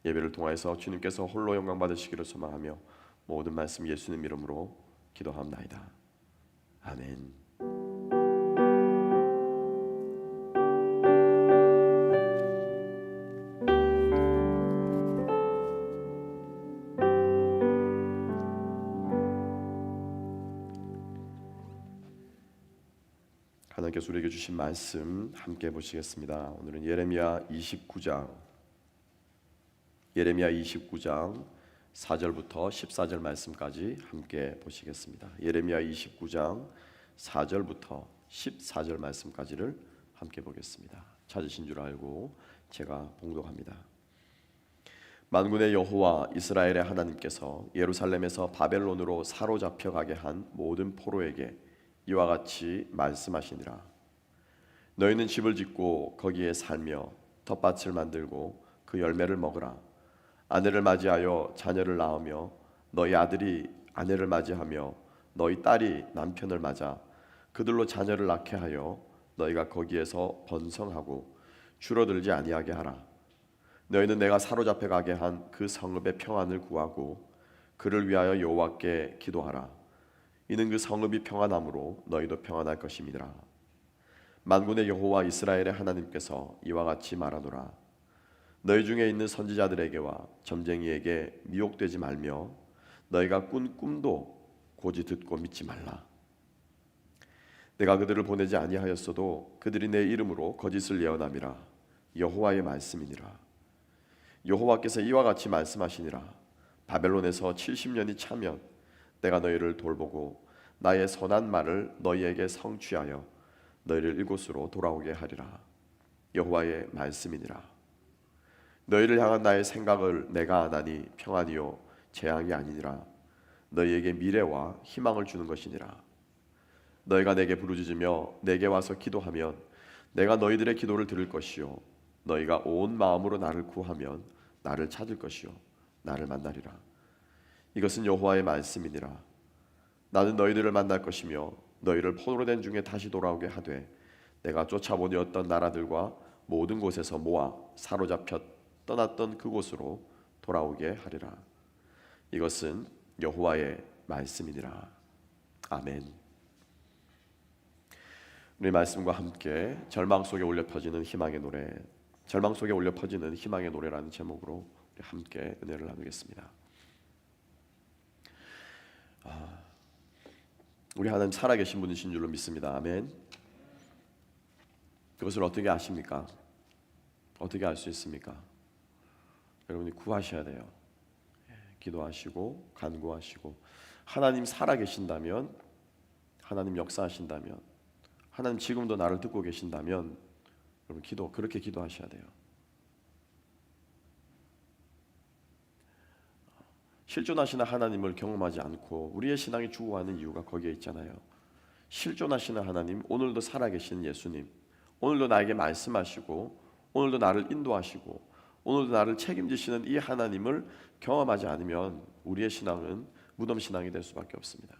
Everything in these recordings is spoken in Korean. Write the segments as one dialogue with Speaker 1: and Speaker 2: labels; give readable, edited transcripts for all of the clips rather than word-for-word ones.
Speaker 1: 예배를 통하여서 주님께서 홀로 영광 받으시기를 소망하며 모든 말씀 예수님 이름으로 기도하옵나이다. 아멘. 하나님께서 우리에게 주신 말씀 함께 보시겠습니다. 오늘은 예레미야 29장 4절부터 14절 말씀까지 함께 보시겠습니다. 예레미야 29장 4절부터 14절 말씀까지를 함께 보겠습니다. 찾으신 줄 알고 제가 봉독합니다. 만군의 여호와 이스라엘의 하나님께서 예루살렘에서 바벨론으로 사로잡혀 가게 한 모든 포로에게 이와 같이 말씀하시니라. 너희는 집을 짓고 거기에 살며 텃밭을 만들고 그 열매를 먹으라. 아내를 맞이하여 자녀를 낳으며 너희 아들이 아내를 맞이하며 너희 딸이 남편을 맞아 그들로 자녀를 낳게 하여 너희가 거기에서 번성하고 줄어들지 아니하게 하라. 너희는 내가 사로잡혀 가게 한 그 성읍의 평안을 구하고 그를 위하여 여호와께 기도하라. 이는 그 성읍이 평안함으로 너희도 평안할 것임이니라. 만군의 여호와 이스라엘의 하나님께서 이와 같이 말하노라. 너희 중에 있는 선지자들에게와 점쟁이에게 미혹되지 말며 너희가 꾼 꿈도 고지 듣고 믿지 말라. 내가 그들을 보내지 아니하였어도 그들이 내 이름으로 거짓을 예언함이라. 여호와의 말씀이니라. 여호와께서 이와 같이 말씀하시니라. 바벨론에서 70년이 차면 내가 너희를 돌보고 나의 선한 말을 너희에게 성취하여 너희를 이곳으로 돌아오게 하리라. 여호와의 말씀이니라. 너희를 향한 나의 생각을 내가 아나니 평안이요 재앙이 아니니라. 너희에게 미래와 희망을 주는 것이니라. 너희가 내게 부르짖으며 내게 와서 기도하면 내가 너희들의 기도를 들을 것이요 너희가 온 마음으로 나를 구하면 나를 찾을 것이요 나를 만나리라. 이것은 여호와의 말씀이니라. 나는 너희들을 만날 것이며 너희를 포로로 된 중에 다시 돌아오게 하되 내가 쫓아보내었던 나라들과 모든 곳에서 모아 사로잡혀 떠났던 그곳으로 돌아오게 하리라. 이것은 여호와의 말씀이니라. 아멘. 우리 말씀과 함께 절망 속에 울려 퍼지는 희망의 노래, 절망 속에 울려 퍼지는 희망의 노래라는 제목으로 우리 함께 은혜를 나누겠습니다. 우리 하나님 살아계신 분이신 줄로 믿습니다. 아멘. 그것을 어떻게 아십니까? 어떻게 알 수 있습니까? 여러분이 구하셔야 돼요. 기도하시고 간구하시고 하나님 살아계신다면, 하나님 역사하신다면, 하나님 지금도 나를 듣고 계신다면 여러분 그렇게 기도하셔야 돼요. 실존하시는 하나님을 경험하지 않고 우리의 신앙이 죽어가는 이유가 거기에 있잖아요. 실존하시는 하나님, 오늘도 살아계신 예수님, 오늘도 나에게 말씀하시고 오늘도 나를 인도하시고 오늘도 나를 책임지시는 이 하나님을 경험하지 않으면 우리의 신앙은 무덤신앙이 될 수밖에 없습니다.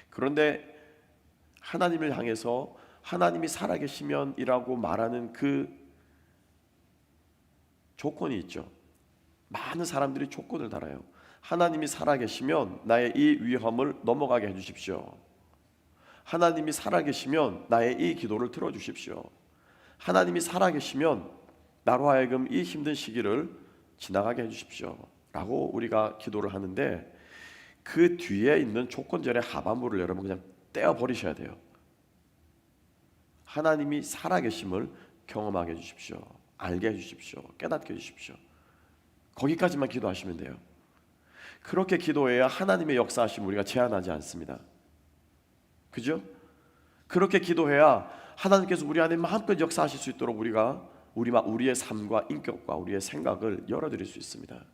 Speaker 1: 그런데 하나님을 향해서 하나님이 살아계시면이라고 말하는 그 조건이 있죠. 많은 사람들이 조건을 달아요. 하나님이 살아계시면 나의 이 위험을 넘어가게 해주십시오. 하나님이 살아계시면 나의 이 기도를 들어주십시오. 하나님이 살아계시면 나로 하여금 이 힘든 시기를 지나가게 해주십시오 라고 우리가 기도를 하는데, 그 뒤에 있는 조건절의 하반부를 여러분 그냥 떼어버리셔야 돼요. 하나님이 살아계심을 경험하게 해주십시오. 알게 해주십시오. 깨닫게 해주십시오. 거기까지만 기도하시면 돼요. 그렇게 기도해야 하나님의 역사하심을 우리가 제한하지 않습니다. 그죠? 그렇게 기도해야 하나님께서 우리 안에 마음껏 역사하실 수 있도록 우리의 삶과 인격과 우리의 생각을 열어드릴 수 있습니다.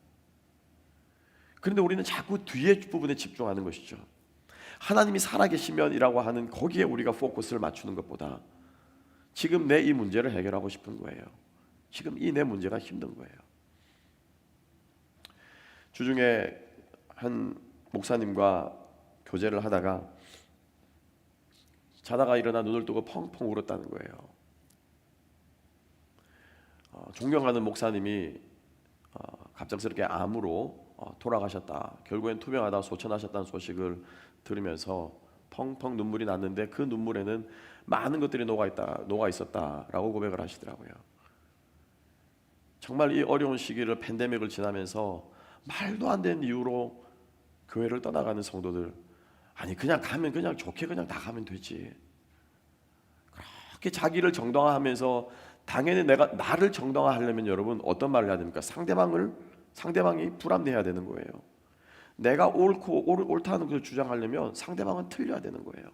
Speaker 1: 그런데 우리는 자꾸 뒤에 부분에 집중하는 것이죠. 하나님이 살아계시면이라고 하는 거기에 우리가 포커스를 맞추는 것보다 지금 내 이 문제를 해결하고 싶은 거예요. 지금 이 내 문제가 힘든 거예요. 주중에 한 목사님과 교제를 하다가 자다가 일어나 눈을 뜨고 펑펑 울었다는 거예요. 존경하는 목사님이 갑작스럽게 암으로 돌아가셨다. 결국엔 투병하다 소천하셨다는 소식을 들으면서 펑펑 눈물이 났는데 그 눈물에는 많은 것들이 녹아 있었다라고 고백을 하시더라고요. 정말 이 어려운 시기를 팬데믹을 지나면서 말도 안 되는 이유로 교회를 떠나가는 성도들, 아니 그냥 가면 그냥 좋게 그냥 나가면 되지. 그렇게 자기를 정당화하면서 당연히 내가 나를 정당화하려면 여러분 어떤 말을 해야 됩니까? 상대방이 불합리해야 되는 거예요. 내가 옳다는 것을 주장하려면 상대방은 틀려야 되는 거예요.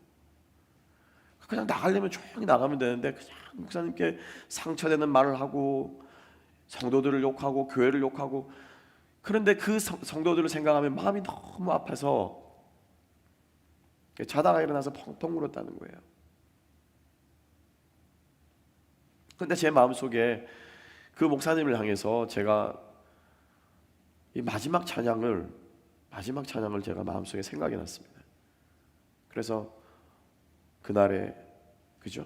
Speaker 1: 그냥 나가려면 조용히 나가면 되는데 그냥 목사님께 상처되는 말을 하고 성도들을 욕하고 교회를 욕하고, 그런데 그 성도들을 생각하면 마음이 너무 아파서 자다가 일어나서 펑펑 울었다는 거예요. 그런데 제 마음속에 그 목사님을 향해서 제가 이 마지막 찬양을 제가 마음속에 생각이 났습니다. 그래서 그날에 그죠?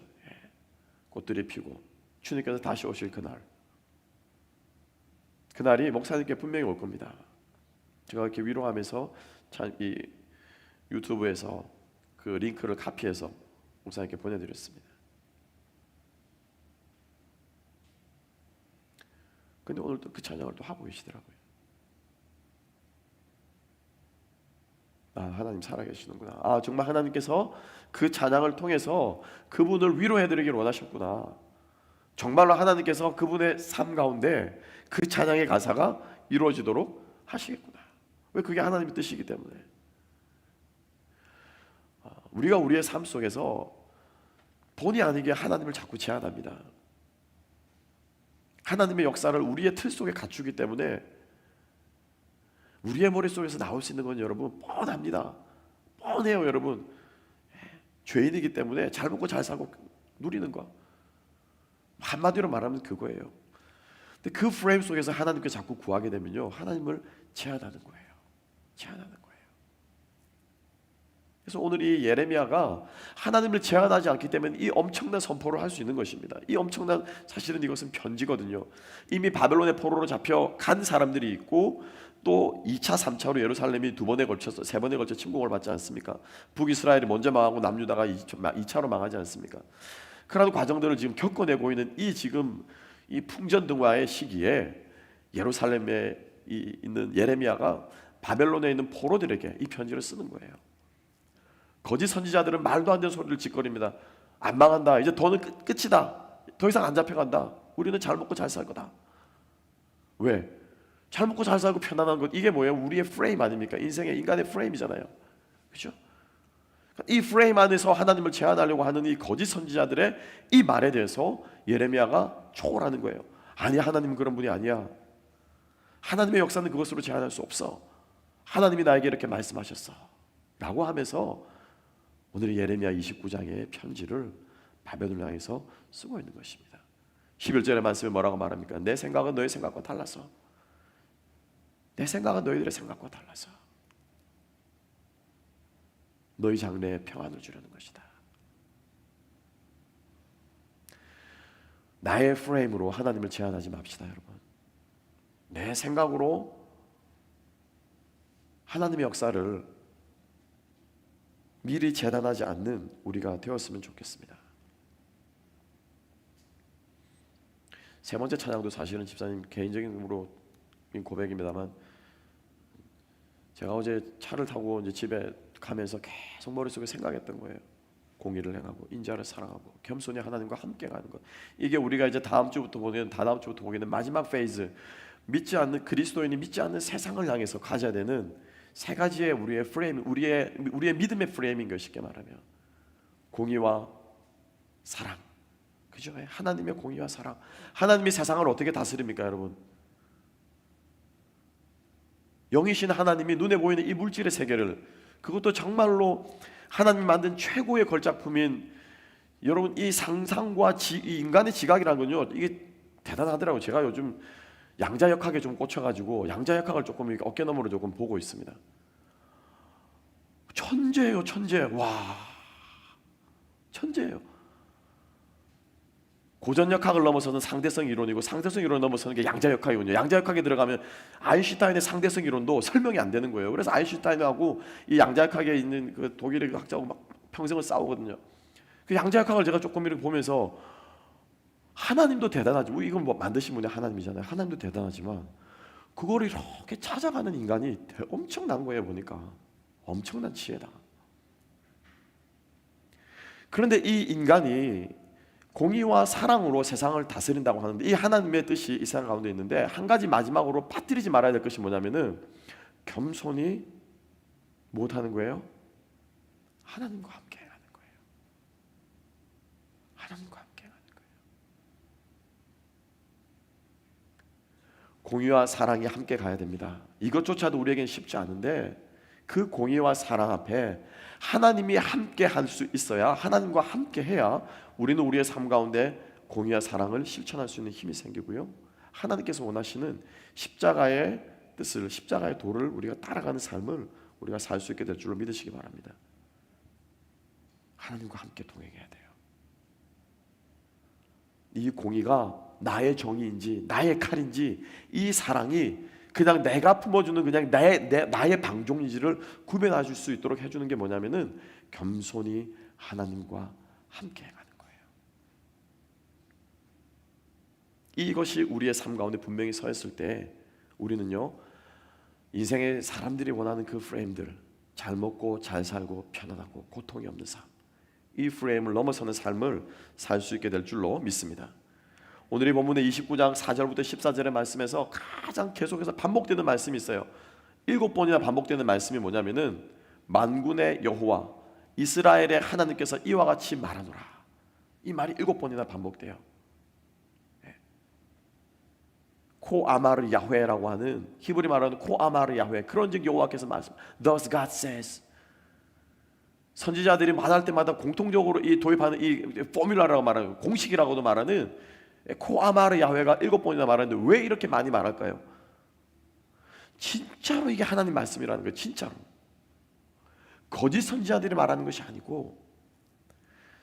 Speaker 1: 꽃들이 피고 주님께서 다시 오실 그날이 목사님께 분명히 올 겁니다. 제가 이렇게 위로하면서 이 유튜브에서 그 링크를 카피해서 목사님께 보내드렸습니다. 근데 오늘 또 그 찬양을 또 하고 계시더라고요. 아, 하나님 살아계시는구나. 아, 정말 하나님께서 그 찬양을 통해서 그분을 위로해드리길 원하셨구나. 정말로 하나님께서 그분의 삶 가운데 그 찬양의 가사가 이루어지도록 하시겠구나. 왜? 그게 하나님의 뜻이기 때문에. 우리가 우리의 삶 속에서 본의 아니게 하나님을 자꾸 제한합니다. 하나님의 역사를 우리의 틀 속에 갖추기 때문에 우리의 머릿속에서 나올 수 있는 건 여러분 뻔합니다. 뻔해요 여러분. 죄인이기 때문에 잘 먹고 잘 살고 누리는 거, 한마디로 말하면 그거예요. 근데 그 프레임 속에서 하나님께 자꾸 구하게 되면요, 하나님을 제한하는 거예요. 제한하는 거예요. 그래서 오늘 이 예레미야가 하나님을 제한하지 않기 때문에 이 엄청난 선포를 할 수 있는 것입니다. 이 엄청난, 사실은 이것은 편지거든요. 이미 바벨론의 포로로 잡혀간 사람들이 있고 또 2차, 3차로 예루살렘이 세 번에 걸쳐 침공을 받지 않습니까? 북이스라엘이 먼저 망하고 남유다가 2차로 망하지 않습니까? 그런 과정들을 지금 겪어내고 있는 이 풍전등화의 시기에 예루살렘에 있는 예레미야가 바벨론에 있는 포로들에게 이 편지를 쓰는 거예요. 거짓 선지자들은 말도 안 되는 소리를 짓거립니다. 안 망한다. 이제 더는 끝이다. 더 이상 안 잡혀간다. 우리는 잘 먹고 잘 살 거다. 왜? 잘 먹고 잘 살고 편안한 것, 이게 뭐예요? 우리의 프레임 아닙니까? 인간의 프레임이잖아요. 그렇죠? 이 프레임 안에서 하나님을 제한하려고 하는 이 거짓 선지자들의 이 말에 대해서 예레미야가 초월하는 거예요. 아니, 하나님은 그런 분이 아니야. 하나님의 역사는 그것으로 제한할 수 없어. 하나님이 나에게 이렇게 말씀하셨어 라고 하면서 오늘 예레미야 29장의 편지를 바벨론을 향해서 쓰고 있는 것입니다. 11절의 말씀에 뭐라고 말합니까? 내 생각은 너의 생각과 달라서, 내 생각은 너희들의 생각과 달라서 너희 장래에 평안을 주려는 것이다. 나의 프레임으로 하나님을 제한하지 맙시다, 여러분. 내 생각으로 하나님의 역사를 미리 재단하지 않는 우리가 되었으면 좋겠습니다. 세 번째 찬양도 사실은 집사님 개인적인 고백입니다만, 제가 어제 차를 타고 이제 집에 가면서 계속 머릿속에 생각했던 거예요. 공의를 행하고 인자를 사랑하고 겸손히 하나님과 함께 가는 것. 이게 우리가 이제 다다음 주부터 보게 되는 마지막 페이즈, 그리스도인이 믿지 않는 세상을 향해서 가져야 되는 세 가지의 우리의 프레임, 우리의 믿음의 프레임인 것, 쉽게 말하면 공의와 사랑. 그죠? 하나님의 공의와 사랑. 하나님이 세상을 어떻게 다스립니까, 여러분? 영이신 하나님이 눈에 보이는 이 물질의 세계를, 그것도 정말로 하나님이 만든 최고의 걸작품인, 여러분, 이 상상과 이 인간의 지각이라는 건요, 이게 대단하더라고요. 제가 요즘 양자역학에 좀 꽂혀가지고 양자역학을 조금 어깨너머로 조금 보고 있습니다. 천재예요, 천재. 와, 천재예요. 고전역학을 넘어서는 상대성 이론이고, 상대성 이론을 넘어서는 게 양자역학이군요. 양자역학에 들어가면 아인슈타인의 상대성 이론도 설명이 안 되는 거예요. 그래서 아인슈타인하고 이 양자역학에 있는 그 독일의 학자하고 막 평생을 싸우거든요. 그 양자역학을 제가 조금 이렇게 보면서 하나님도 대단하지, 이건 뭐 만드신 분이 하나님이잖아요. 하나님도 대단하지만 그걸 이렇게 찾아가는 인간이 엄청난 거예요. 보니까 엄청난 지혜다. 그런데 이 인간이 공의와 사랑으로 세상을 다스린다고 하는데, 이 하나님의 뜻이 이 세상 가운데 있는데, 한 가지 마지막으로 빠뜨리지 말아야 될 것이 뭐냐면은 겸손히 못하는 거예요. 하나님과 함께 하는 거예요. 하나님과 함께 하는 거예요. 공의와 사랑이 함께 가야 됩니다. 이것조차도 우리에겐 쉽지 않은데, 그 공의와 사랑 앞에 하나님이 함께 할 수 있어야, 하나님과 함께 해야 우리는 우리의 삶 가운데 공의와 사랑을 실천할 수 있는 힘이 생기고요, 하나님께서 원하시는 십자가의 뜻을, 십자가의 도를 우리가 따라가는 삶을 우리가 살 수 있게 될 줄로 믿으시기 바랍니다. 하나님과 함께 동행해야 돼요. 이 공의가 나의 정의인지 나의 칼인지, 이 사랑이 그냥 내가 품어주는 그냥 나의 방종인지를 구별해 줄 수 있도록 해주는 게 뭐냐면은 겸손히 하나님과 함께 가는 거예요. 이것이 우리의 삶 가운데 분명히 서 있을 때, 우리는요, 인생의 사람들이 원하는 그 프레임들, 잘 먹고 잘 살고 편안하고 고통이 없는 삶, 이 프레임을 넘어서는 삶을 살 수 있게 될 줄로 믿습니다. 오늘 이 본문의 29장 4절부터 14절의 말씀에서 가장 계속해서 반복되는 말씀이 있어요. 7번이나 반복되는 말씀이 뭐냐면은 만군의 여호와 이스라엘의 하나님께서 이와 같이 말하노라. 이 말이 7번이나 반복돼요. 코아마르 야훼라고 하는, 히브리 말하는 코아마르 야훼, 그런즉 여호와께서 말씀, Thus God says. 선지자들이 말할 때마다 공통적으로 이 도입하는 이 포뮬라라고 말하는, 공식이라고도 말하는 코아마르 야훼가 7번이나 말하는데 왜 이렇게 많이 말할까요? 진짜로 이게 하나님 말씀이라는 거예요. 진짜로. 거짓 선지자들이 말하는 것이 아니고,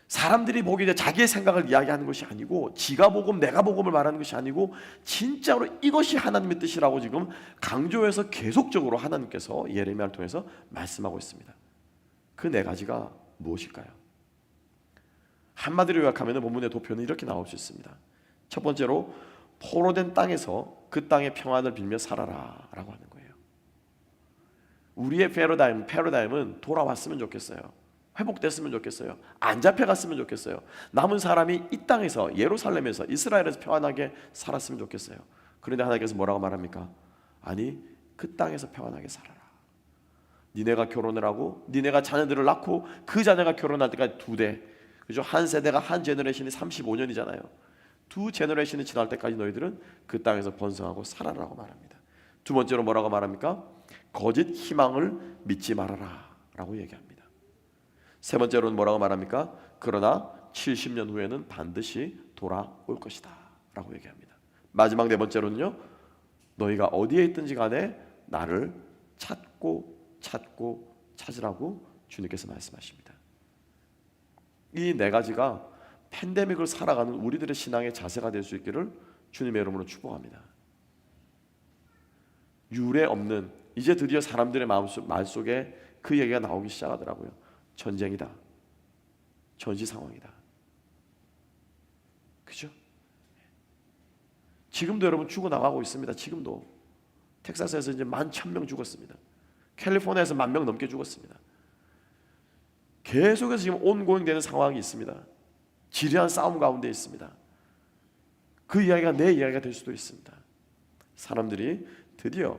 Speaker 1: 사람들이 보기에 자기의 생각을 이야기하는 것이 아니고, 지가 복음 내가 복음을 말하는 것이 아니고, 진짜로 이것이 하나님의 뜻이라고 지금 강조해서 계속적으로 하나님께서 예레미야를 통해서 말씀하고 있습니다. 그 네 가지가 무엇일까요? 한마디로 요약하면 본문의 도표는 이렇게 나올 수 있습니다. 첫 번째로, 포로된 땅에서 그 땅의 평안을 빌며 살아라 라고 하는 거예요. 우리의 패러다임은 돌아왔으면 좋겠어요. 회복됐으면 좋겠어요. 안 잡혀갔으면 좋겠어요. 남은 사람이 이 땅에서, 예루살렘에서, 이스라엘에서 평안하게 살았으면 좋겠어요. 그런데 하나님께서 뭐라고 말합니까? 아니, 그 땅에서 평안하게 살아라. 니네가 결혼을 하고 니네가 자녀들을 낳고 그 자녀가 결혼할 때까지 2대, 그죠? 한 세대가, 한 제너레이션이 35년이잖아요. 2 제너레이션이 지날 때까지 너희들은 그 땅에서 번성하고 살아라고 말합니다. 두 번째로 뭐라고 말합니까? 거짓 희망을 믿지 말아라 라고 얘기합니다. 세 번째로는 뭐라고 말합니까? 그러나 70년 후에는 반드시 돌아올 것이다 라고 얘기합니다. 마지막 네 번째로는요, 너희가 어디에 있든지 간에 나를 찾고 찾으라고 주님께서 말씀하십니다. 이 네 가지가 팬데믹을 살아가는 우리들의 신앙의 자세가 될 수 있기를 주님의 이름으로 축복합니다. 유례 없는, 이제 드디어 사람들의 말 속에 그 얘기가 나오기 시작하더라고요. 전쟁이다, 전시 상황이다. 그죠? 지금도 여러분 죽어나가고 있습니다. 지금도 텍사스에서 이제 11,000명 죽었습니다. 캘리포니아에서 10,000명 넘게 죽었습니다. 계속해서 지금 온고잉 되는 상황이 있습니다. 지리한 싸움 가운데 있습니다. 그 이야기가 내 이야기가 될 수도 있습니다. 사람들이 드디어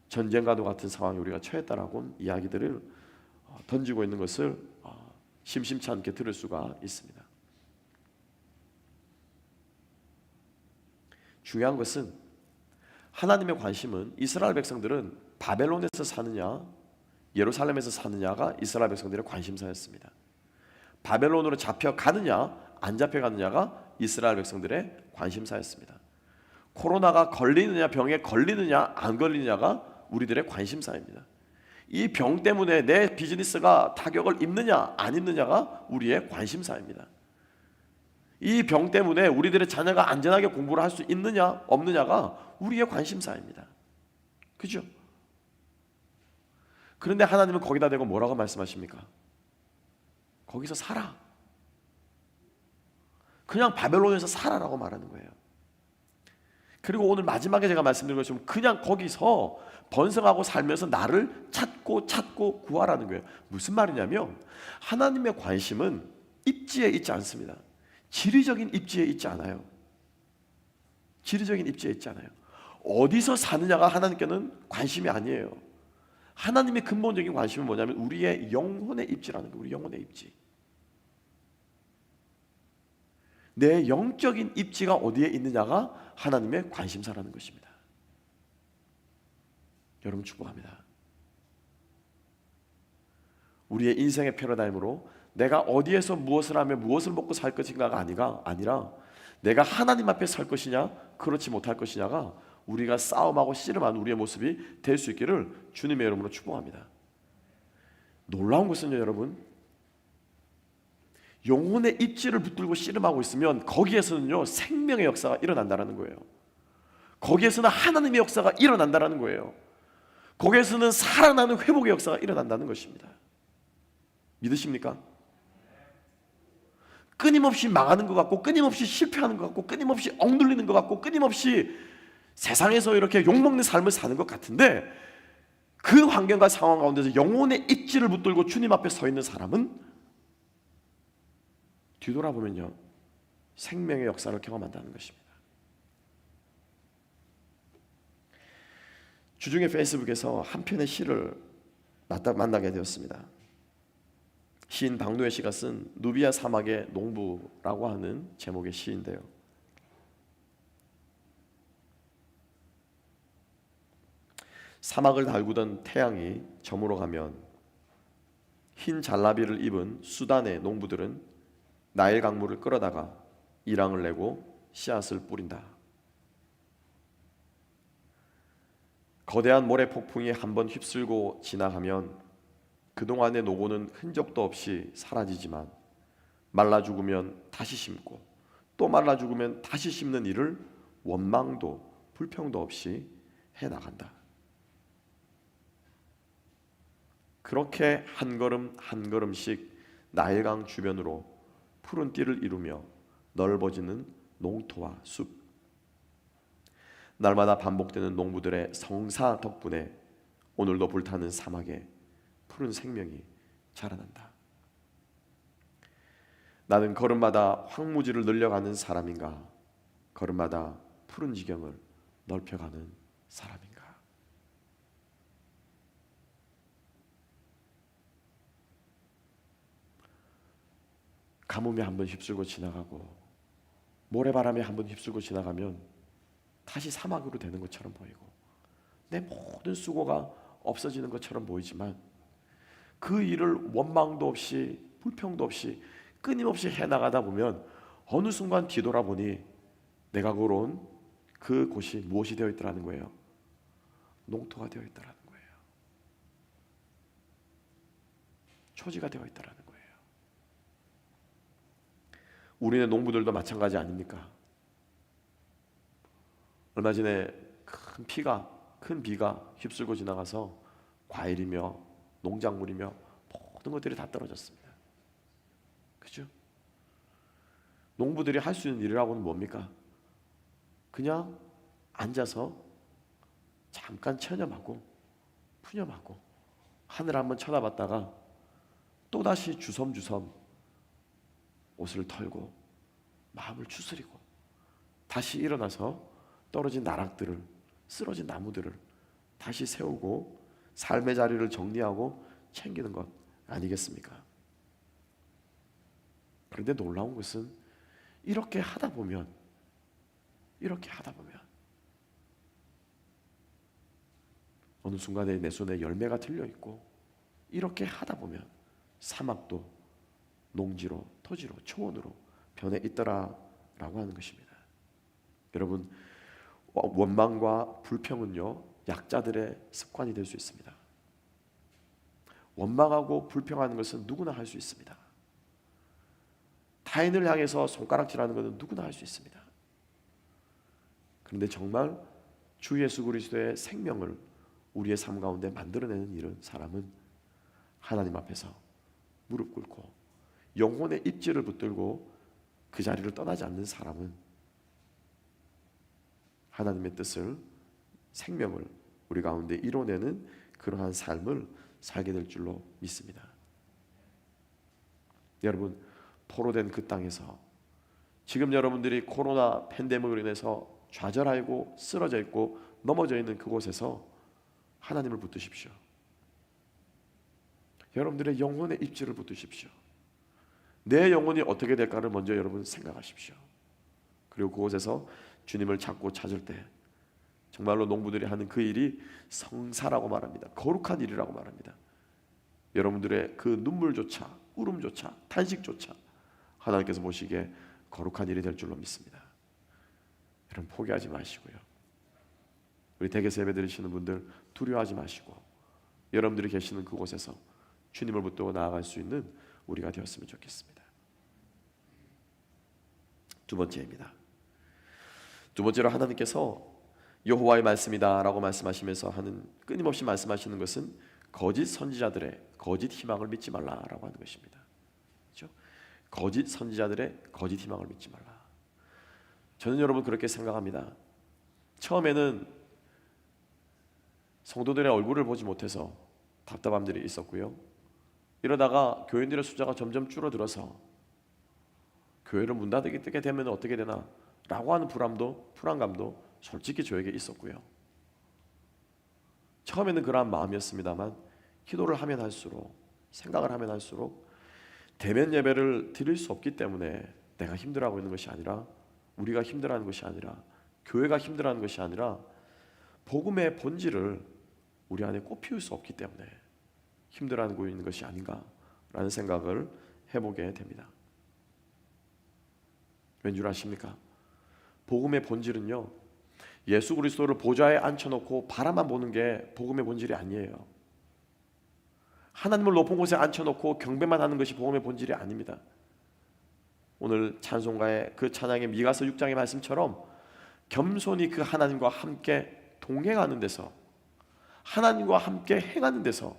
Speaker 1: 전쟁과도 같은 상황에 우리가 처했다라고 이야기들을 던지고 있는 것을 심심치 않게 들을 수가 있습니다. 중요한 것은, 하나님의 관심은 이스라엘 백성들은 바벨론에서 사느냐 예루살렘에서 사느냐가 이스라엘 백성들의 관심사였습니다. 바벨론으로 잡혀가느냐 안 잡혀가느냐가 이스라엘 백성들의 관심사였습니다. 코로나가 걸리느냐, 병에 걸리느냐 안 걸리느냐가 우리들의 관심사입니다. 이 병 때문에 내 비즈니스가 타격을 입느냐 안 입느냐가 우리의 관심사입니다. 이 병 때문에 우리들의 자녀가 안전하게 공부를 할 수 있느냐 없느냐가 우리의 관심사입니다. 그죠? 그런데 하나님은 거기다 대고 뭐라고 말씀하십니까? 거기서 살아. 그냥 바벨론에서 살아라고 말하는 거예요. 그리고 오늘 마지막에 제가 말씀드린 것처럼 그냥 거기서 번성하고 살면서 나를 찾고 구하라는 거예요. 무슨 말이냐면 하나님의 관심은 입지에 있지 않습니다. 지리적인 입지에 있지 않아요. 지리적인 입지에 있지 않아요. 어디서 사느냐가 하나님께는 관심이 아니에요. 하나님의 근본적인 관심은 뭐냐면 우리의 영혼의 입지라는 거예요. 우리 영혼의 입지. 내 영적인 입지가 어디에 있느냐가 하나님의 관심사라는 것입니다. 여러분 축복합니다. 우리의 인생의 패러다임으로 내가 어디에서 무엇을 하며 무엇을 먹고 살 것인가가 아니라 내가 하나님 앞에 살 것이냐 그렇지 못할 것이냐가 우리가 싸움하고 씨름하는 우리의 모습이 될 수 있기를 주님의 이름으로 축복합니다. 놀라운 것은요 여러분, 영혼의 입지를 붙들고 씨름하고 있으면 거기에서는요 생명의 역사가 일어난다는 거예요. 거기에서는 하나님의 역사가 일어난다는 거예요. 거기에서는 살아나는 회복의 역사가 일어난다는 것입니다. 믿으십니까? 끊임없이 망하는 것 같고 끊임없이 실패하는 것 같고 끊임없이 억눌리는 것 같고 끊임없이 세상에서 이렇게 욕먹는 삶을 사는 것 같은데 그 환경과 상황 가운데서 영혼의 입지를 붙들고 주님 앞에 서 있는 사람은 뒤돌아보면요 생명의 역사를 경험한다는 것입니다. 주중에 페이스북에서 한 편의 시를 만나게 되었습니다. 시인 박노해 씨가 쓴 누비아 사막의 농부라고 하는 제목의 시인데요, 사막을 달구던 태양이 저물어 가면 흰 잘라비를 입은 수단의 농부들은 나일 강물을 끌어다가 이랑을 내고 씨앗을 뿌린다. 거대한 모래 폭풍이 한번 휩쓸고 지나가면 그동안의 노고는 흔적도 없이 사라지지만 말라 죽으면 다시 심고 또 말라 죽으면 다시 심는 일을 원망도 불평도 없이 해나간다. 그렇게 한 걸음 한 걸음씩 나일강 주변으로 푸른 띠를 이루며 넓어지는 농토와 숲, 날마다 반복되는 농부들의 성사 덕분에 오늘도 불타는 사막에 푸른 생명이 자라난다. 나는 걸음마다 황무지를 늘려가는 사람인가, 걸음마다 푸른 지경을 넓혀가는 사람인가. 가뭄이 한번 휩쓸고 지나가고 모래바람이 한번 휩쓸고 지나가면 다시 사막으로 되는 것처럼 보이고 내 모든 수고가 없어지는 것처럼 보이지만 그 일을 원망도 없이 불평도 없이 끊임없이 해나가다 보면 어느 순간 뒤돌아보니 내가 걸어온 그 곳이 무엇이 되어 있더라는 거예요? 농토가 되어 있더라는 거예요. 초지가 되어 있더라는 거예요. 우리네 농부들도 마찬가지 아닙니까? 얼마 전에 큰 비가 휩쓸고 지나가서 과일이며 농작물이며 모든 것들이 다 떨어졌습니다. 그죠? 농부들이 할 수 있는 일이라고는 뭡니까? 그냥 앉아서 잠깐 체념하고 푸념하고 하늘 한번 쳐다봤다가 또다시 주섬주섬 옷을 털고 마음을 추스리고 다시 일어나서 떨어진 나락들을, 쓰러진 나무들을 다시 세우고 삶의 자리를 정리하고 챙기는 것 아니겠습니까? 그런데 놀라운 것은 이렇게 하다 보면 어느 순간에 내 손에 열매가 들려 있고 이렇게 하다 보면 사막도 농지로, 토지로, 초원으로 변해 있더라라고 하는 것입니다. 여러분, 원망과 불평은요 약자들의 습관이 될 수 있습니다. 원망하고 불평하는 것은 누구나 할 수 있습니다. 타인을 향해서 손가락질하는 것은 누구나 할 수 있습니다. 그런데 정말 주 예수 그리스도의 생명을 우리의 삶 가운데 만들어내는 이런 사람은 하나님 앞에서 무릎 꿇고 영혼의 입지를 붙들고 그 자리를 떠나지 않는 사람은 하나님의 뜻을, 생명을 우리 가운데 이뤄내는 그러한 삶을 살게 될 줄로 믿습니다. 여러분, 포로된 그 땅에서 지금 여러분들이 코로나 팬데믹으로 인해서 좌절하고 쓰러져 있고 넘어져 있는 그곳에서 하나님을 붙드십시오. 여러분들의 영혼의 입지를 붙드십시오. 내 영혼이 어떻게 될까를 먼저 여러분 생각하십시오. 그리고 그곳에서 주님을 찾고 찾을 때 정말로 농부들이 하는 그 일이 성사라고 말합니다. 거룩한 일이라고 말합니다. 여러분들의 그 눈물조차, 울음조차, 탄식조차 하나님께서 보시기에 거룩한 일이 될 줄로 믿습니다. 여러분, 포기하지 마시고요. 우리 댁에서 예배 드리시는 분들 두려워하지 마시고 여러분들이 계시는 그곳에서 주님을 붙들고 나아갈 수 있는 우리가 되었으면 좋겠습니다. 두 번째입니다. 두 번째로 하나님께서 여호와의 말씀이다 라고 말씀하시면서 하는, 끊임없이 말씀하시는 것은 거짓 선지자들의 거짓 희망을 믿지 말라라고 하는 것입니다. 그렇죠? 거짓 선지자들의 거짓 희망을 믿지 말라. 저는 여러분 그렇게 생각합니다. 처음에는 성도들의 얼굴을 보지 못해서 답답함들이 있었고요. 이러다가 교인들의 숫자가 점점 줄어들어서 교회를 문 닫게 되면 어떻게 되나 라고 하는 불안감도 솔직히 저에게 있었고요. 처음에는 그러한 마음이었습니다만 기도를 하면 할수록, 생각을 하면 할수록 대면 예배를 드릴 수 없기 때문에 내가 힘들어하고 있는 것이 아니라, 우리가 힘들어하는 것이 아니라, 교회가 힘들어하는 것이 아니라 복음의 본질을 우리 안에 꽃피울 수 없기 때문에 힘들어하고 있는 것이 아닌가라는 생각을 해보게 됩니다. 왠 줄 아십니까? 복음의 본질은요, 예수 그리스도를 보좌에 앉혀놓고 바라만 보는 게 복음의 본질이 아니에요. 하나님을 높은 곳에 앉혀놓고 경배만 하는 것이 복음의 본질이 아닙니다. 오늘 찬송가의 그 찬양의 미가서 6장의 말씀처럼 겸손히 그 하나님과 함께 동행하는 데서, 하나님과 함께 행하는 데서,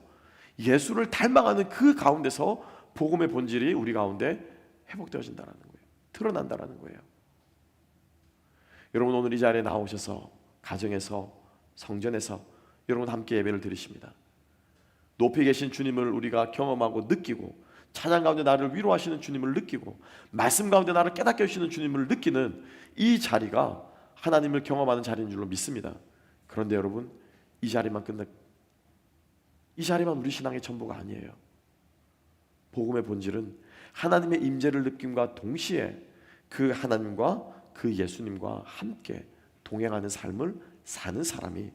Speaker 1: 예수를 닮아가는 그 가운데서 복음의 본질이 우리 가운데 회복되어진다는 거예요. 드러난다는 거예요. 여러분, 오늘 이 자리에 나오셔서 가정에서, 성전에서 여러분 함께 예배를 드리십니다. 높이 계신 주님을 우리가 경험하고 느끼고, 찬양 가운데 나를 위로하시는 주님을 느끼고, 말씀 가운데 나를 깨닫게 하시는 주님을 느끼는 이 자리가 하나님을 경험하는 자리인 줄로 믿습니다. 그런데 여러분, 이 자리만 우리 신앙의 전부가 아니에요. 복음의 본질은 하나님의 임재를 느낌과 동시에 그 하나님과 그 예수님과 함께 동행하는 삶을 사는 사람이,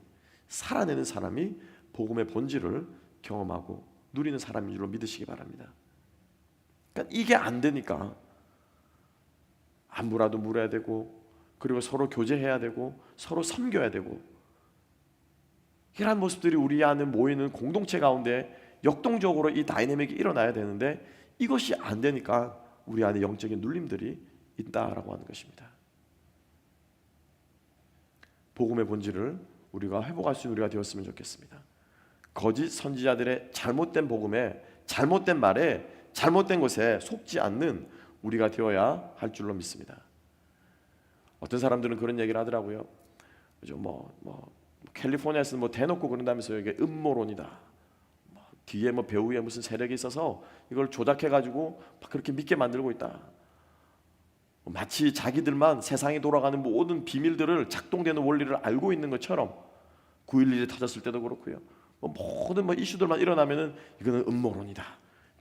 Speaker 1: 살아내는 사람이 복음의 본질을 경험하고 누리는 사람인 줄로 믿으시기 바랍니다. 그러니까 이게 안 되니까 안부라도 물어야 되고, 그리고 서로 교제해야 되고, 서로 섬겨야 되고, 이러한 모습들이 우리 안에 모이는 공동체 가운데 역동적으로 이 다이내믹이 일어나야 되는데 이것이 안 되니까 우리 안에 영적인 눌림들이 있다라고 하는 것입니다. 복음의 본질을 우리가 회복할 수 있는 우리가 되었으면 좋겠습니다. 거짓 선지자들의 잘못된 복음에, 잘못된 말에, 잘못된 것에 속지 않는 우리가 되어야 할 줄로 믿습니다. 어떤 사람들은 그런 얘기를 하더라고요. 캘리포니아에서 대놓고 그런다면서요. 이게 음모론이다. 뒤에 배후에 무슨 세력이 있어서 이걸 조작해가지고 그렇게 믿게 만들고 있다. 마치 자기들만 세상이 돌아가는 모든 비밀들을, 작동되는 원리를 알고 있는 것처럼 9.11이 터졌을 때도 그렇고요. 모든 이슈들만 일어나면은 이거는 음모론이다.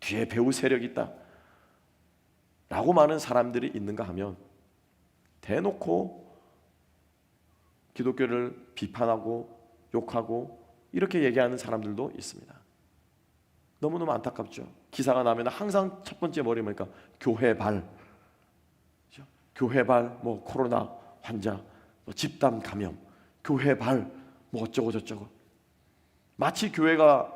Speaker 1: 뒤에 배후 세력이 있다. 라고 많은 사람들이 있는가 하면 대놓고 기독교를 비판하고 욕하고 이렇게 얘기하는 사람들도 있습니다. 너무너무 안타깝죠. 기사가 나면 항상 첫 번째 머리에 뭐니까 교회발, 교회발, 코로나 환자, 집단 감염, 교회발, 어쩌고 저쩌고. 마치 교회가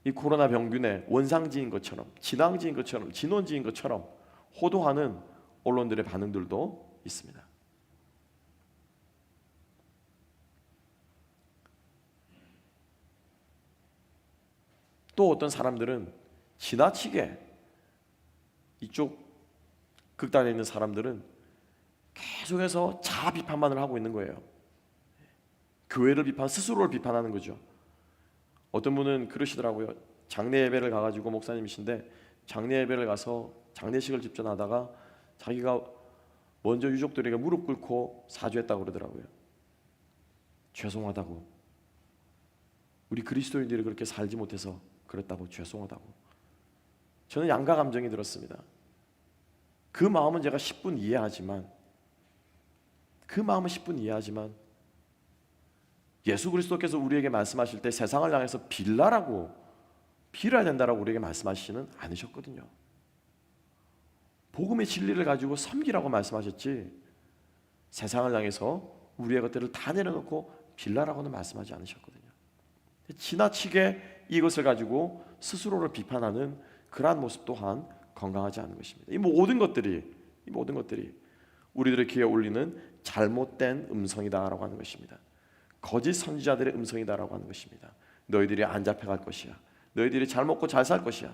Speaker 1: 이 코로나 병균의 원상지인 것처럼, 진앙지인 것처럼, 진원지인 것처럼 호도하는 언론들의 반응들도 있습니다. 또 어떤 사람들은 지나치게, 이쪽 극단에 있는 사람들은 계속해서 자아 비판만을 하고 있는 거예요. 교회를 스스로를 비판하는 거죠. 어떤 분은 그러시더라고요. 장례 예배를 가가지고, 목사님이신데 장례 예배를 가서 장례식을 집전하다가 자기가 먼저 유족들에게 무릎 꿇고 사죄했다고 그러더라고요. 죄송하다고, 우리 그리스도인들이 그렇게 살지 못해서 그랬다고, 죄송하다고. 저는 양가 감정이 들었습니다. 그 마음은 제가 10분 이해하지만, 예수 그리스도께서 우리에게 말씀하실 때 세상을 향해서 빌어야 된다라고 우리에게 말씀하시지는 않으셨거든요. 복음의 진리를 가지고 섬기라고 말씀하셨지, 세상을 향해서 우리의 것들을 다 내려놓고 빌라라고는 말씀하지 않으셨거든요. 지나치게 이것을 가지고 스스로를 비판하는 그러한 모습 또한 건강하지 않은 것입니다. 이 모든 것들이 우리들의 귀에 울리는 잘못된 음성이다라고 하는 것입니다. 거짓 선지자들의 음성이다라고 하는 것입니다. 너희들이 안 잡혀갈 것이야, 너희들이 잘 먹고 잘 살 것이야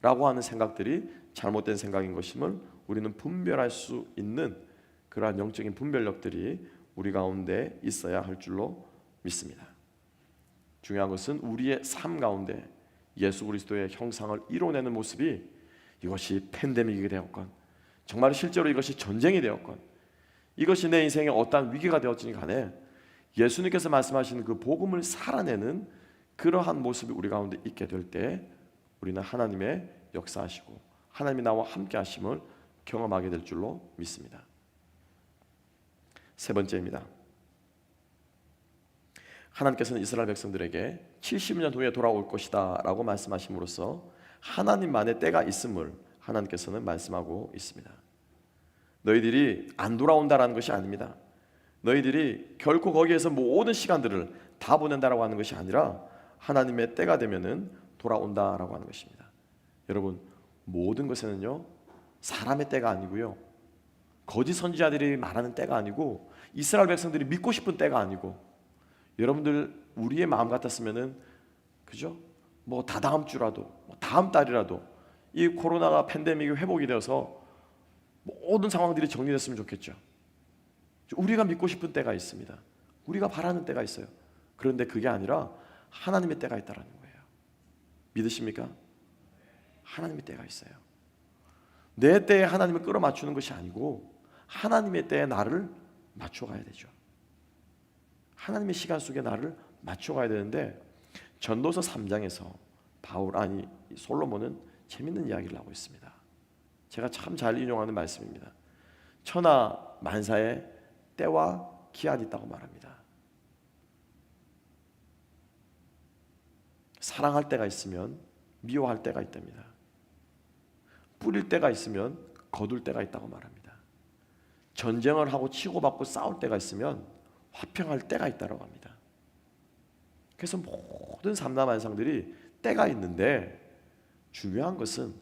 Speaker 1: 라고 하는 생각들이 잘못된 생각인 것임을 우리는 분별할 수 있는 그러한 영적인 분별력들이 우리 가운데 있어야 할 줄로 믿습니다. 중요한 것은 우리의 삶 가운데 예수 그리스도의 형상을 이뤄내는 모습이, 이것이 팬데믹이 되었건, 정말 실제로 이것이 전쟁이 되었건, 이것이 내 인생의 어떠한 위기가 되었든지 간에 예수님께서 말씀하시는 그 복음을 살아내는 그러한 모습이 우리 가운데 있게 될 때 우리는 하나님의 역사하시고 하나님이 나와 함께 하심을 경험하게 될 줄로 믿습니다. 세 번째입니다. 하나님께서는 이스라엘 백성들에게 70년 후에 돌아올 것이다 라고 말씀하심으로써 하나님만의 때가 있음을 하나님께서는 말씀하고 있습니다. 너희들이 안 돌아온다라는 것이 아닙니다. 너희들이 결코 거기에서 모든 시간들을 다 보낸다라고 하는 것이 아니라 하나님의 때가 되면은 돌아온다라고 하는 것입니다. 여러분, 모든 것에는요, 사람의 때가 아니고요, 거짓 선지자들이 말하는 때가 아니고, 이스라엘 백성들이 믿고 싶은 때가 아니고, 여러분들 우리의 마음 같았으면은, 그죠? 뭐 다다음 주라도, 다음 달이라도 이 코로나가 팬데믹이 회복이 되어서 모든 상황들이 정리됐으면 좋겠죠. 우리가 믿고 싶은 때가 있습니다. 우리가 바라는 때가 있어요. 그런데 그게 아니라 하나님의 때가 있다라는 거예요. 믿으십니까? 하나님의 때가 있어요. 내 때에 하나님을 끌어맞추는 것이 아니고 하나님의 때에 나를 맞춰가야 되죠. 하나님의 시간 속에 나를 맞춰가야 되는데, 전도서 3장에서 솔로몬은 재밌는 이야기를 하고 있습니다. 제가 참 잘 인용하는 말씀입니다. 천하 만사에 때와 기한이 있다고 말합니다. 사랑할 때가 있으면 미워할 때가 있답니다. 뿌릴 때가 있으면 거둘 때가 있다고 말합니다. 전쟁을 하고 치고받고 싸울 때가 있으면 화평할 때가 있다고 합니다. 그래서 모든 삼라만상들이 때가 있는데, 중요한 것은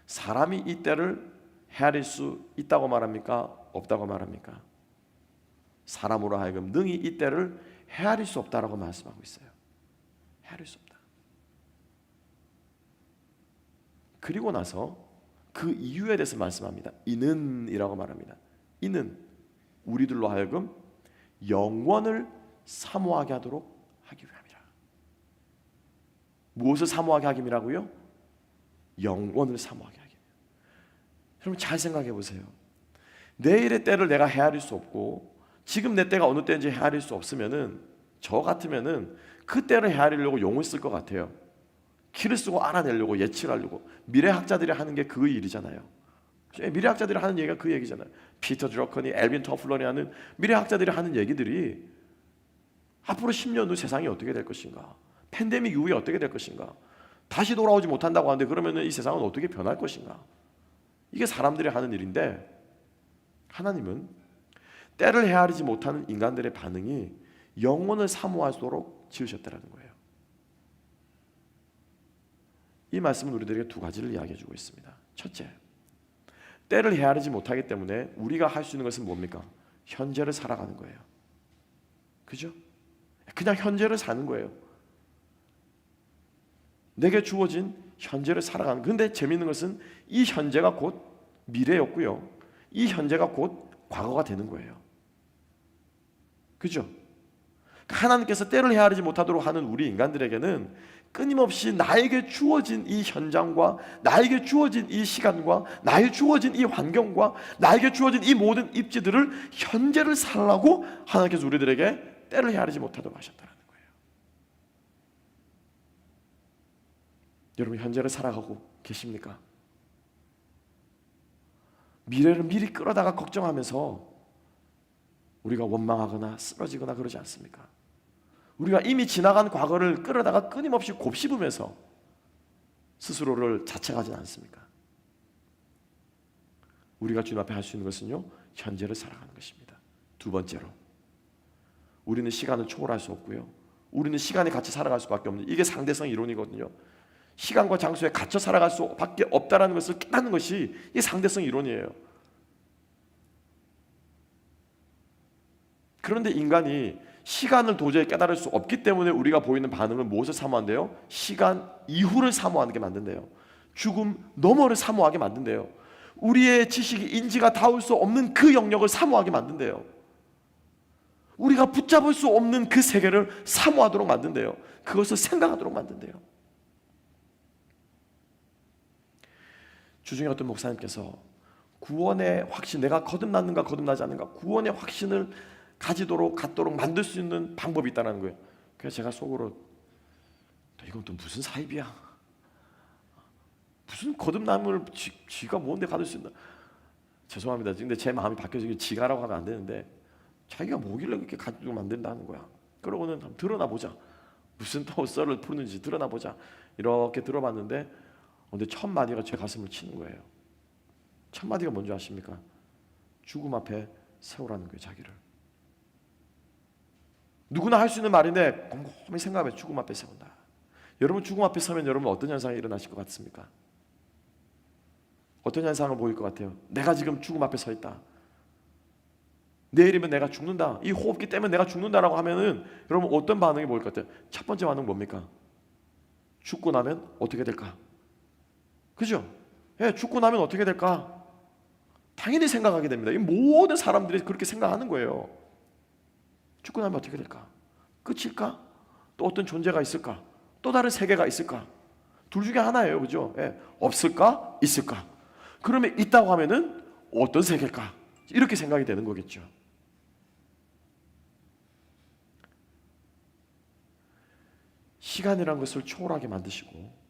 Speaker 1: 사람이 이 때를 헤아릴 수 있다고 말합니까? 없다고 말합니까? 사람으로 하여금 능히 이 때를 헤아릴 수 없다라고 말씀하고 있어요. 헤아릴 수 없다. 그리고 나서 그 이유에 대해서 말씀합니다. 이는이라고 말합니다. 이는 우리들로 하여금 영원을 사모하게 하도록 하기 위함이라. 무엇을 사모하게 하기 위함이라고요? 영원을 사모하게 하기 위함. 여러분 잘 생각해 보세요. 내일의 때를 내가 헤아릴 수 없고 지금 내 때가 어느 때인지 헤아릴 수 없으면은, 저 같으면은 그 때를 헤아리려고 용을 쓸 것 같아요. 키를 쓰고 알아내려고, 예측하려고. 미래학자들이 하는 게 그 일이잖아요. 미래학자들이 하는 얘기가 그 얘기잖아요. 피터 드러커니, 엘빈 터플러니 하는 미래학자들이 하는 얘기들이 앞으로 10년 후 세상이 어떻게 될 것인가, 팬데믹 이후에 어떻게 될 것인가, 다시 돌아오지 못한다고 하는데 그러면 이 세상은 어떻게 변할 것인가, 이게 사람들이 하는 일인데, 하나님은 때를 헤아리지 못하는 인간들의 반응이 영원을 사모하도록 지으셨다는 거예요. 이 말씀은 우리들에게 두 가지를 이야기해 주고 있습니다. 첫째, 때를 헤아리지 못하기 때문에 우리가 할 수 있는 것은 뭡니까? 현재를 살아가는 거예요. 그죠? 그냥 현재를 사는 거예요. 내게 주어진 현재를 살아가는. 근데 재미있는 것은 이 현재가 곧 미래였고요, 이 현재가 곧 과거가 되는 거예요. 그죠? 하나님께서 때를 헤아리지 못하도록 하는 우리 인간들에게는 끊임없이 나에게 주어진 이 현장과 나에게 주어진 이 시간과 나에게 주어진 이 환경과 나에게 주어진 이 모든 입지들을 현재를 살라고 하나님께서 우리들에게 때를 헤아리지 못하도록 하셨다는 거예요. 여러분, 현재를 살아가고 계십니까? 미래를 미리 끌어다가 걱정하면서 우리가 원망하거나 쓰러지거나 그러지 않습니까? 우리가 이미 지나간 과거를 끌어다가 끊임없이 곱씹으면서 스스로를 자책하지 않습니까? 우리가 주님 앞에 할 수 있는 것은요, 현재를 살아가는 것입니다. 두 번째로, 우리는 시간을 초월할 수 없고요, 우리는 시간에 같이 살아갈 수밖에 없는, 이게 상대성 이론이거든요. 시간과 장소에 갇혀 살아갈 수밖에 없다는 것을 깨닫는 것이 이 상대성 이론이에요. 그런데 인간이 시간을 도저히 깨달을 수 없기 때문에 우리가 보이는 반응은 무엇을 사모한대요? 시간 이후를 사모하게 만든대요. 죽음 너머를 사모하게 만든대요. 우리의 지식이 인지가 닿을 수 없는 그 영역을 사모하게 만든대요. 우리가 붙잡을 수 없는 그 세계를 사모하도록 만든대요. 그것을 생각하도록 만든대요. 주중에 어떤 목사님께서 구원의 확신, 내가 거듭났는가 거듭나지 않는가, 구원의 확신을 갖도록 만들 수 있는 방법이 있다는 거예요. 그래서 제가 속으로, 이건 또 무슨 사입이야? 무슨 거듭남을 지가 뭔데 가질 수 있나? 죄송합니다. 근데 제 마음이 바뀌어서 지가라고 하면 안 되는데, 자기가 뭐길래 그렇게 가지고 만든다는 거야. 그러고는 한번 드러나 보자. 무슨 또 썰을 푸는지 드러나 보자. 이렇게 들어봤는데, 근데 첫 마디가 제 가슴을 치는 거예요. 첫 마디가 뭔지 아십니까? 죽음 앞에 세우라는 거예요, 자기를. 누구나 할 수 있는 말인데 곰곰이 생각하면 죽음 앞에 세운다. 여러분, 죽음 앞에 서면 여러분 어떤 현상이 일어나실 것 같습니까? 어떤 현상을 보일 것 같아요? 내가 지금 죽음 앞에 서 있다. 내일이면 내가 죽는다. 이 호흡기 때문에 내가 죽는다라고 하면은 여러분 어떤 반응이 보일 것 같아요? 첫 번째 반응은 뭡니까? 죽고 나면 어떻게 될까? 그죠? 예, 죽고 나면 어떻게 될까? 당연히 생각하게 됩니다. 이 모든 사람들이 그렇게 생각하는 거예요. 죽고 나면 어떻게 될까? 끝일까? 또 어떤 존재가 있을까? 또 다른 세계가 있을까? 둘 중에 하나예요, 그죠? 예, 없을까? 있을까? 그러면 있다고 하면은 어떤 세계일까? 이렇게 생각이 되는 거겠죠. 시간이라는 것을 초월하게 만드시고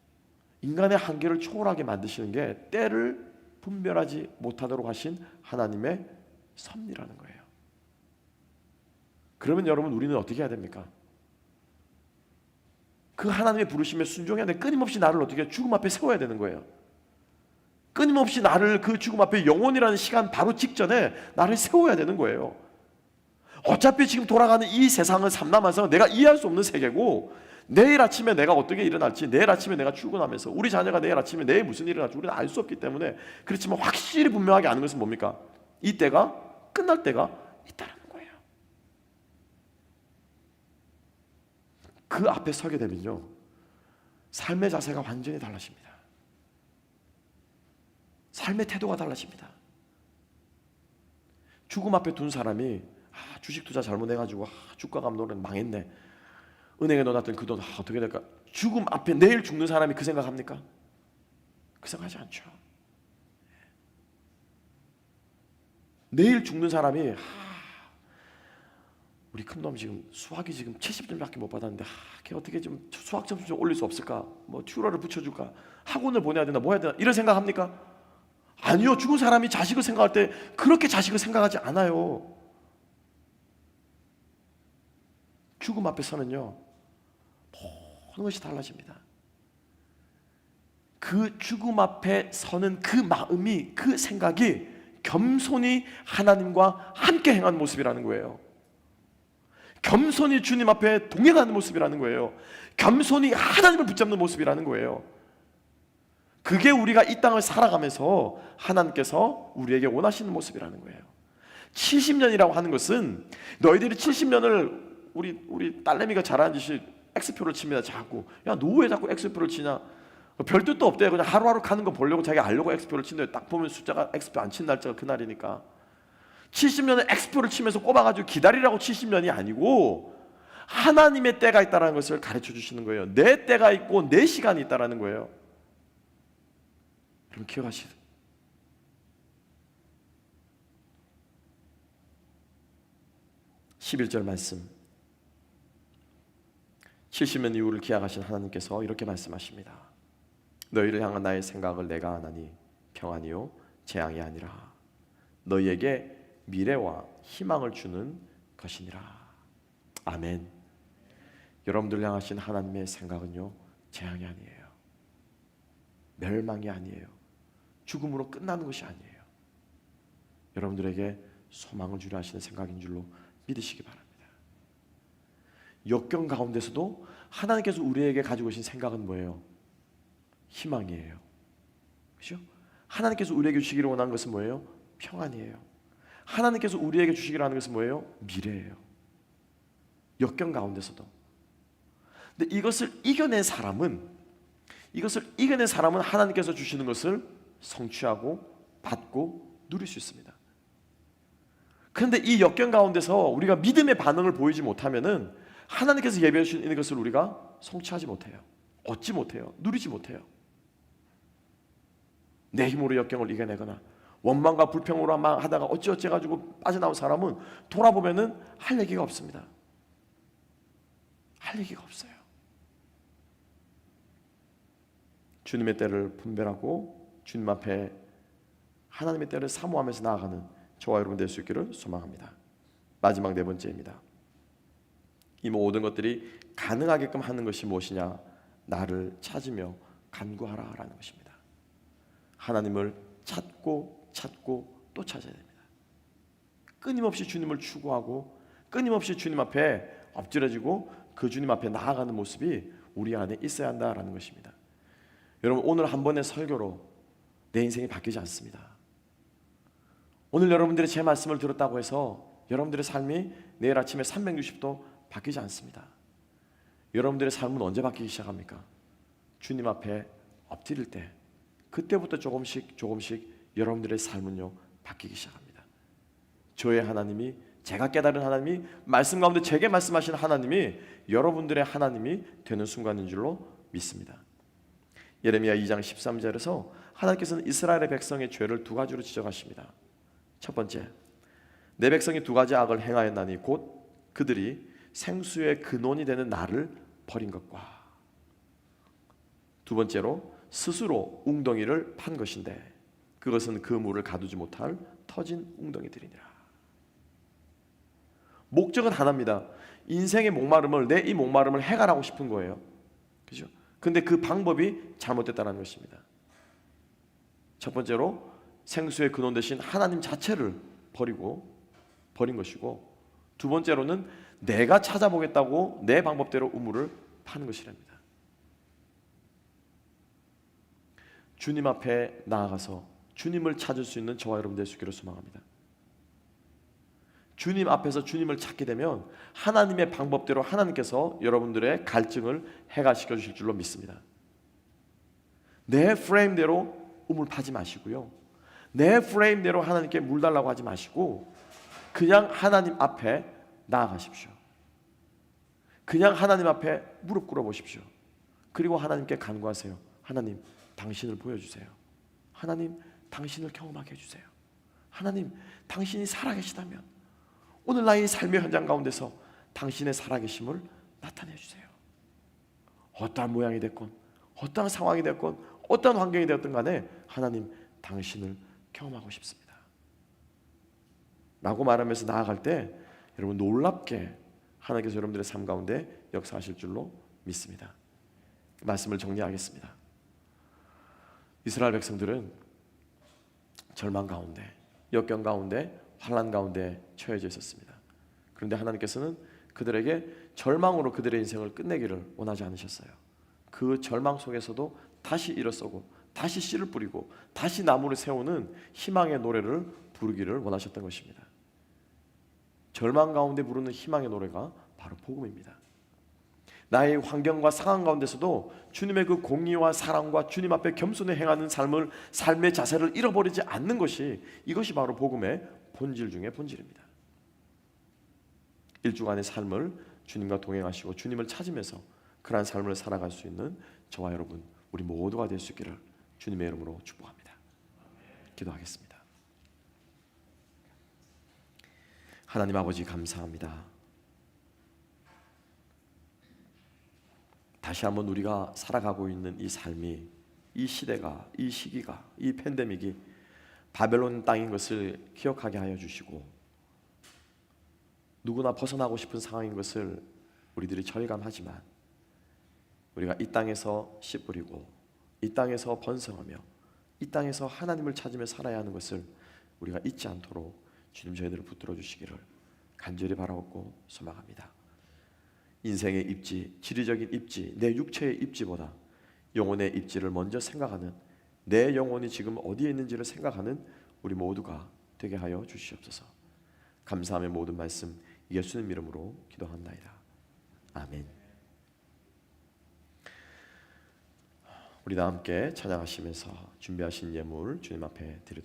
Speaker 1: 인간의 한계를 초월하게 만드시는 게 때를 분별하지 못하도록 하신 하나님의 섭리라는 거예요. 그러면 여러분, 우리는 어떻게 해야 됩니까? 그 하나님의 부르심에 순종해야 돼. 끊임없이 나를 어떻게 죽음 앞에 세워야 되는 거예요. 끊임없이 나를 그 죽음 앞에 영원이라는 시간 바로 직전에 나를 세워야 되는 거예요. 어차피 지금 돌아가는 이 세상은 삼남아서 내가 이해할 수 없는 세계고, 내일 아침에 내가 어떻게 일어날지, 내일 아침에 내가 출근하면서 우리 자녀가 내일 아침에 내일 무슨 일이 일어날지 우리는 알 수 없기 때문에, 그렇지만 확실히 분명하게 아는 것은 뭡니까? 이 때가 끝날 때가 있다는 거예요. 그 앞에 서게 되면요, 삶의 자세가 완전히 달라집니다. 삶의 태도가 달라집니다. 죽음 앞에 둔 사람이 주식 투자 잘못해가지고 주가가 오르면 망했네, 은행에 넣어놨던 그 돈 어떻게 될까? 죽음 앞에 내일 죽는 사람이 그 생각합니까? 그 생각하지 않죠. 내일 죽는 사람이 우리 큰놈 지금 수학이 지금 70점밖에 못 받았는데 걔 어떻게 좀 수학 점수 좀 올릴 수 없을까? 뭐 튜러를 붙여줄까? 학원을 보내야 되나? 뭐 해야 되나? 이런 생각합니까? 아니요. 죽은 사람이 자식을 생각할 때 그렇게 자식을 생각하지 않아요. 죽음 앞에 서면요, 모든 것이 달라집니다. 그 죽음 앞에 서는 그 마음이, 그 생각이 겸손히 하나님과 함께 행하는 모습이라는 거예요. 겸손히 주님 앞에 동행하는 모습이라는 거예요. 겸손히 하나님을 붙잡는 모습이라는 거예요. 그게 우리가 이 땅을 살아가면서 하나님께서 우리에게 원하시는 모습이라는 거예요. 70년이라고 하는 것은 너희들이 70년을 우리 딸내미가 잘하는 짓이 X표를 칩니다. 자꾸 야 너 왜 자꾸 X표를 치냐, 별 뜻도 없대. 그냥 하루하루 가는 거 보려고 자기 알려고 X표를 친대. 딱 보면 숫자가 X표 안 친 날짜가 그날이니까 70년을 X표를 치면서 꼽아가지고 기다리라고 70년이 아니고 하나님의 때가 있다는 것을 가르쳐 주시는 거예요. 내 때가 있고 내 시간이 있다는 거예요. 여러분 기억하시죠? 11절 말씀, 70년 이후를 기약하신 하나님께서 이렇게 말씀하십니다. 너희를 향한 나의 생각을 내가 아나니 평안이요 재앙이 아니라 너희에게 미래와 희망을 주는 것이니라. 아멘. 여러분들을 향하신 하나님의 생각은요 재앙이 아니에요. 멸망이 아니에요. 죽음으로 끝나는 것이 아니에요. 여러분들에게 소망을 주려 하시는 생각인 줄로 믿으시기 바랍니다. 역경 가운데서도 하나님께서 우리에게 가지고 오신 생각은 뭐예요? 희망이에요. 그렇죠? 하나님께서 우리에게 주시기를 원하는 것은 뭐예요? 평안이에요. 하나님께서 우리에게 주시기를 하는 것은 뭐예요? 미래예요. 역경 가운데서도. 근데 이것을 이겨낸 사람은 하나님께서 주시는 것을 성취하고 받고 누릴 수 있습니다. 그런데 이 역경 가운데서 우리가 믿음의 반응을 보이지 못하면은 하나님께서 예배해 주시는 것을 우리가 성취하지 못해요. 얻지 못해요. 누리지 못해요. 내 힘으로 역경을 이겨내거나 원망과 불평으로 하다가 어찌어찌 해가지고 빠져나온 사람은 돌아보면은 할 얘기가 없습니다. 할 얘기가 없어요. 주님의 때를 분별하고 주님 앞에 하나님의 때를 사모하면서 나아가는 저와 여러분 될 수 있기를 소망합니다. 마지막 네 번째입니다. 이 모든 것들이 가능하게끔 하는 것이 무엇이냐? 나를 찾으며 간구하라라는 것입니다. 하나님을 찾고 또 찾아야 됩니다. 끊임없이 주님을 추구하고 끊임없이 주님 앞에 엎드려지고 그 주님 앞에 나아가는 모습이 우리 안에 있어야 한다라는 것입니다. 여러분 오늘 한 번의 설교로 내 인생이 바뀌지 않습니다. 오늘 여러분들이 제 말씀을 들었다고 해서 여러분들의 삶이 내일 아침에 360도 바뀌지 않습니다. 여러분들의 삶은 언제 바뀌기 시작합니까? 주님 앞에 엎드릴 때, 그때부터 조금씩 여러분들의 삶은요 바뀌기 시작합니다. 저의 하나님이, 제가 깨달은 하나님이, 말씀 가운데 제게 말씀하시는 하나님이 여러분들의 하나님이 되는 순간인 줄로 믿습니다. 예레미야 2장 13절에서 하나님께서는 이스라엘의 백성의 죄를 두 가지로 지적하십니다. 첫 번째, 내 백성이 두 가지 악을 행하였나니 곧 그들이 생수의 근원이 되는 나를 버린 것과, 두 번째로 스스로 웅덩이를 판 것인데 그것은 그 물을 가두지 못할 터진 웅덩이들이니라. 목적은 하나입니다. 인생의 목마름을, 내 이 목마름을 해결하고 싶은 거예요. 그죠? 근데 그 방법이 잘못됐다는 것입니다. 첫 번째로 생수의 근원 대신 하나님 자체를 버린 것이고, 두 번째로는 내가 찾아보겠다고 내 방법대로 우물을 파는 것이랍니다. 주님 앞에 나아가서 주님을 찾을 수 있는 저와 여러분 될 수 있기를 소망합니다. 주님 앞에서 주님을 찾게 되면 하나님의 방법대로 하나님께서 여러분들의 갈증을 해결시켜 주실 줄로 믿습니다. 내 프레임대로 우물 파지 마시고요, 내 프레임대로 하나님께 물 달라고 하지 마시고 그냥 하나님 앞에 나아가십시오. 그냥 하나님 앞에 무릎 꿇어 보십시오. 그리고 하나님께 간구하세요. 하나님, 당신을 보여주세요. 하나님, 당신을 경험하게 해주세요. 하나님, 당신이 살아계시다면 오늘 나의 삶의 현장 가운데서 당신의 살아계심을 나타내 주세요. 어떠한 모양이 됐건 어떠한 상황이 됐건 어떠한 환경이 되었든 간에 하나님, 당신을 경험하고 싶습니다 라고 말하면서 나아갈 때 여러분 놀랍게 하나님께서 여러분들의 삶 가운데 역사하실 줄로 믿습니다. 말씀을 정리하겠습니다. 이스라엘 백성들은 절망 가운데, 역경 가운데, 환난 가운데 처해져 있었습니다. 그런데 하나님께서는 그들에게 절망으로 그들의 인생을 끝내기를 원하지 않으셨어요. 그 절망 속에서도 다시 일어서고 다시 씨를 뿌리고 다시 나무를 세우는 희망의 노래를 부르기를 원하셨던 것입니다. 절망 가운데 부르는 희망의 노래가 바로 복음입니다. 나의 환경과 상황 가운데서도 주님의 그 공의와 사랑과 주님 앞에 겸손히 행하는 삶의 자세를 잃어버리지 않는 것이, 이것이 바로 복음의 본질 중의 본질입니다. 일주간의 삶을 주님과 동행하시고 주님을 찾으면서 그러한 삶을 살아갈 수 있는 저와 여러분, 우리 모두가 될 수 있기를 주님의 이름으로 축복합니다. 기도하겠습니다. 하나님 아버지, 감사합니다. 다시 한번 우리가 살아가고 있는 이 삶이, 이 시대가, 이 시기가, 이 팬데믹이 바벨론 땅인 것을 기억하게 하여 주시고, 누구나 벗어나고 싶은 상황인 것을 우리들이 절감하지만 우리가 이 땅에서 씨 뿌리고 이 땅에서 번성하며 이 땅에서 하나님을 찾으며 살아야 하는 것을 우리가 잊지 않도록 주님 저희들을 붙들어 주시기를 간절히 바라옵고 소망합니다. 인생의 입지, 지리적인 입지, 내 육체의 입지보다 영혼의 입지를 먼저 생각하는, 내 영혼이 지금 어디에 있는지를 생각하는 우리 모두가 되게 하여 주시옵소서. 감사함의 모든 말씀 예수님 이름으로 기도합나이다. 아멘. 우리 다 함께 찬양하시면서 준비하신 예물 주님 앞에 드리도록